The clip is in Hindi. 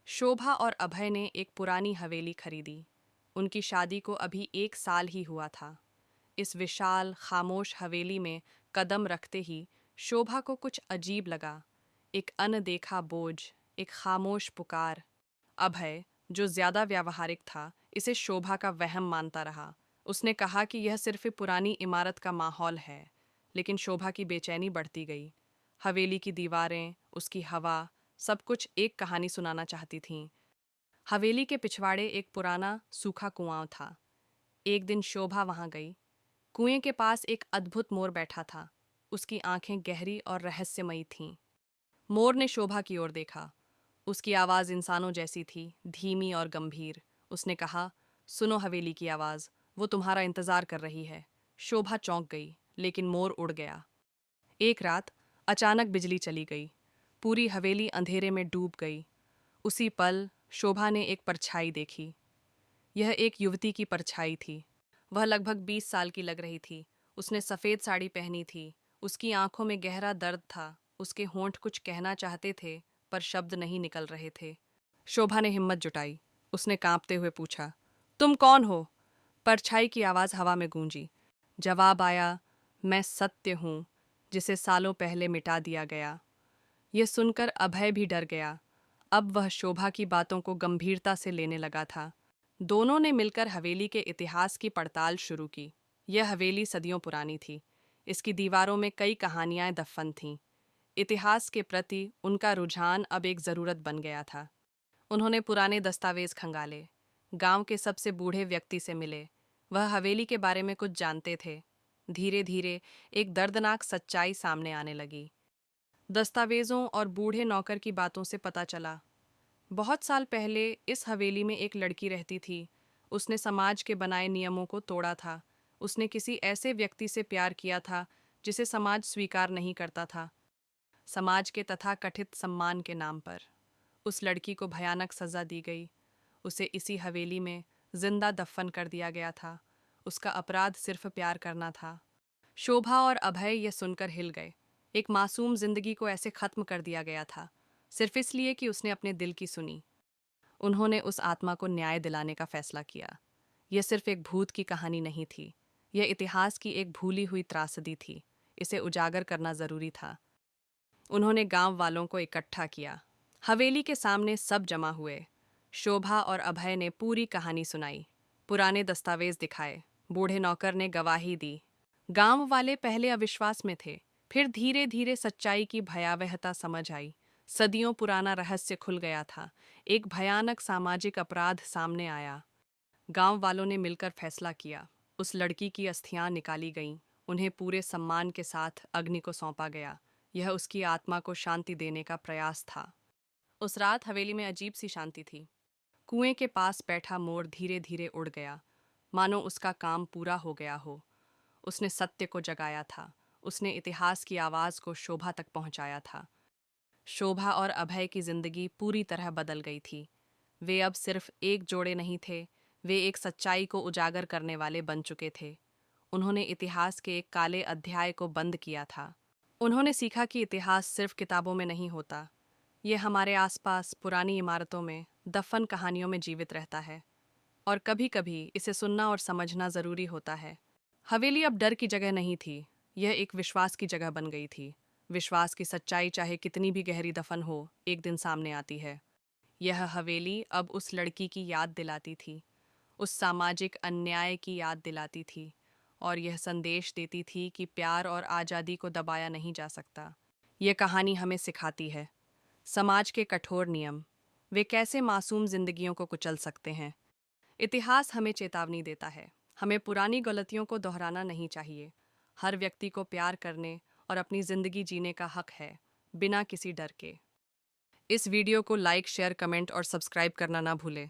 शोभा और अभय ने एक पुरानी हवेली खरीदी। उनकी शादी को अभी 1 साल ही हुआ था। इस विशाल, खामोश हवेली में कदम रखते ही शोभा को कुछ अजीब लगा। एक अनदेखा बोझ, एक खामोश पुकार। अभय, जो ज्यादा व्यावहारिक था, इसे शोभा का वहम मानता रहा। उसने कहा कि यह सिर्फ एक पुरानी इमारत का माहौल है, लेकिन शोभा की बेचैनी बढ़ती गई। हवेली की दीवारें, उसकी हवा, सब कुछ एक कहानी सुनाना चाहती थीं। हवेली के पिछवाड़े एक पुराना सूखा कुआं था। एक दिन शोभा वहां गई। कुएं के पास एक अद्भुत मोर बैठा था। उसकी आंखें गहरी और रहस्यमयी थीं। मोर ने शोभा की ओर देखा। उसकी आवाज इंसानों जैसी थी, धीमी और गंभीर। उसने कहा, सुनो हवेली की आवाज, वो तुम्हारा इंतजार कर रही है। शोभा चौंक गई, लेकिन मोर उड़ गया। एक रात अचानक बिजली चली गई। पूरी हवेली अंधेरे में डूब गई। उसी पल शोभा ने एक परछाई देखी। यह एक युवती की परछाई थी। वह लगभग 20 साल की लग रही थी। उसने सफ़ेद साड़ी पहनी थी। उसकी आंखों में गहरा दर्द था। उसके होंठ कुछ कहना चाहते थे, पर शब्द नहीं निकल रहे थे। शोभा ने हिम्मत जुटाई। उसने कांपते हुए पूछा, तुम कौन हो? परछाई की आवाज़ हवा में गूंजी। जवाब आया, मैं सत्य हूँ, जिसे सालों पहले मिटा दिया गया। यह सुनकर अभय भी डर गया। अब वह शोभा की बातों को गंभीरता से लेने लगा था। दोनों ने मिलकर हवेली के इतिहास की पड़ताल शुरू की। यह हवेली सदियों पुरानी थी। इसकी दीवारों में कई कहानियां दफन थीं। इतिहास के प्रति उनका रुझान अब एक ज़रूरत बन गया था। उन्होंने पुराने दस्तावेज खंगाले, गांव के सबसे बूढ़े व्यक्ति से मिले। वह हवेली के बारे में कुछ जानते थे। धीरे धीरे एक दर्दनाक सच्चाई सामने आने लगी। दस्तावेजों और बूढ़े नौकर की बातों से पता चला, बहुत साल पहले इस हवेली में एक लड़की रहती थी। उसने समाज के बनाए नियमों को तोड़ा था। उसने किसी ऐसे व्यक्ति से प्यार किया था जिसे समाज स्वीकार नहीं करता था। समाज के तथाकथित सम्मान के नाम पर उस लड़की को भयानक सजा दी गई। उसे इसी हवेली में जिंदा दफन कर दिया गया था। उसका अपराध सिर्फ प्यार करना था। शोभा और अभय यह सुनकर हिल गए। एक मासूम जिंदगी को ऐसे खत्म कर दिया गया था, सिर्फ इसलिए कि उसने अपने दिल की सुनी। उन्होंने उस आत्मा को न्याय दिलाने का फैसला किया। यह सिर्फ एक भूत की कहानी नहीं थी। यह इतिहास की एक भूली हुई त्रासदी थी। इसे उजागर करना जरूरी था। उन्होंने गांव वालों को इकट्ठा किया। हवेली के सामने सब जमा हुए। शोभा और अभय ने पूरी कहानी सुनाई। पुराने दस्तावेज दिखाए। बूढ़े नौकर ने गवाही दी। गांव वाले पहले अविश्वास में थे, फिर धीरे धीरे सच्चाई की भयावहता समझ आई। सदियों पुराना रहस्य खुल गया था। एक भयानक सामाजिक अपराध सामने आया। गांव वालों ने मिलकर फैसला किया। उस लड़की की अस्थियां निकाली गईं। उन्हें पूरे सम्मान के साथ अग्नि को सौंपा गया। यह उसकी आत्मा को शांति देने का प्रयास था। उस रात हवेली में अजीब सी शांति थी। कुएं के पास बैठा मोर धीरे धीरे उड़ गया, मानो उसका काम पूरा हो गया हो। उसने सत्य को जगाया था। उसने इतिहास की आवाज़ को शोभा तक पहुंचाया था। शोभा और अभय की जिंदगी पूरी तरह बदल गई थी। वे अब सिर्फ एक जोड़े नहीं थे, वे एक सच्चाई को उजागर करने वाले बन चुके थे। उन्होंने इतिहास के एक काले अध्याय को बंद किया था। उन्होंने सीखा कि इतिहास सिर्फ किताबों में नहीं होता, ये हमारे आसपास पुरानी इमारतों में दफन कहानियों में जीवित रहता है। और कभी कभी इसे सुनना और समझना ज़रूरी होता है। हवेली अब डर की जगह नहीं थी, यह एक विश्वास की जगह बन गई थी। विश्वास की सच्चाई चाहे कितनी भी गहरी दफन हो, एक दिन सामने आती है। यह हवेली अब उस लड़की की याद दिलाती थी, उस सामाजिक अन्याय की याद दिलाती थी, और यह संदेश देती थी कि प्यार और आज़ादी को दबाया नहीं जा सकता। यह कहानी हमें सिखाती है, समाज के कठोर नियम, वे कैसे मासूम जिंदगियों को कुचल सकते हैं। इतिहास हमें चेतावनी देता है, हमें पुरानी गलतियों को दोहराना नहीं चाहिए। हर व्यक्ति को प्यार करने और अपनी ज़िंदगी जीने का हक है, बिना किसी डर के। इस वीडियो को लाइक, शेयर, कमेंट और सब्सक्राइब करना ना भूलें।